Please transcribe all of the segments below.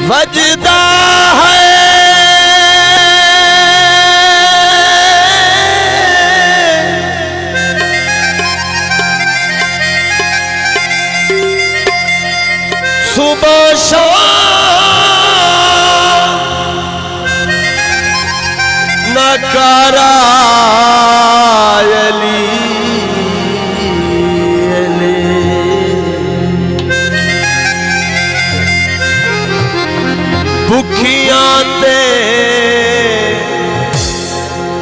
वजदा है सुबह शाम नकारा भुखियां ते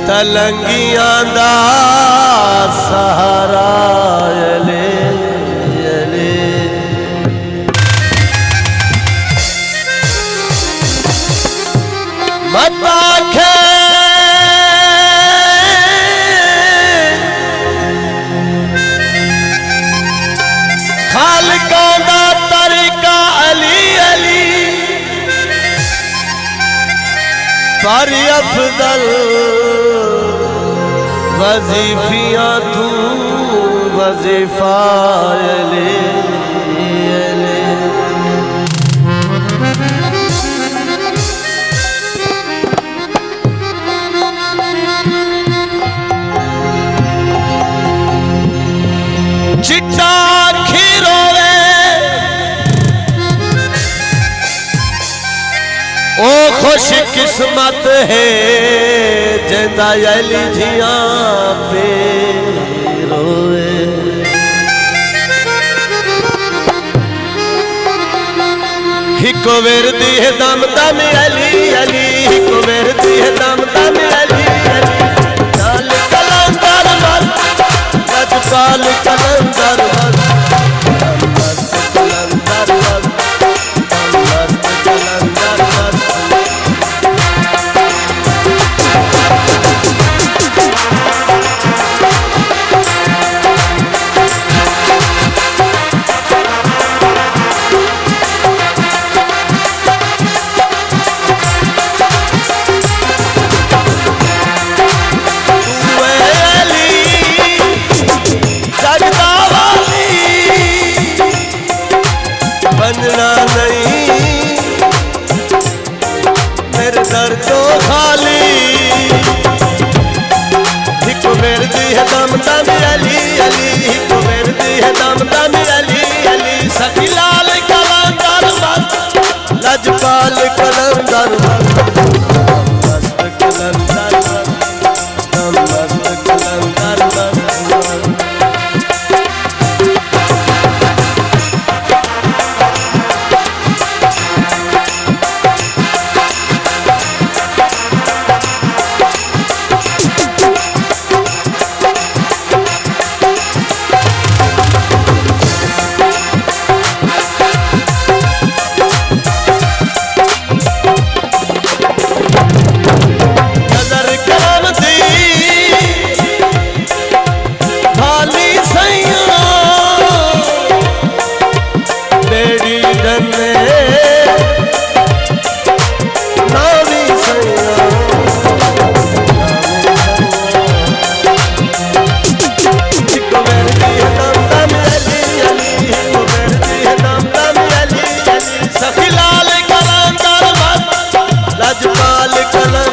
तलंगियां दा सहारा ले मता खे खालिका दा तरीका अली अली पर अफजल वजीफियां तू वजीफा ले चिट्टा खीरोवे ओ खुश किस्मत है जिंदा अली जियां पे रोए हिको विरदी है दम दम अली अली हिको विरदी है दम दम अली अली नाल कलंदर मस्त लजपाल कलंदर मस्त कलंदर मस्त कलंदर मस्त बनना नहीं मेरे दर तो खाली हिको विरदी है दम दम अली अली हिको विरदी है दम दम अली अली सखी लाल कलंदर मस्त लजपाल कलंदर मस्त कलंदर मस्त कलंदर मस्त लजपाल कलंदर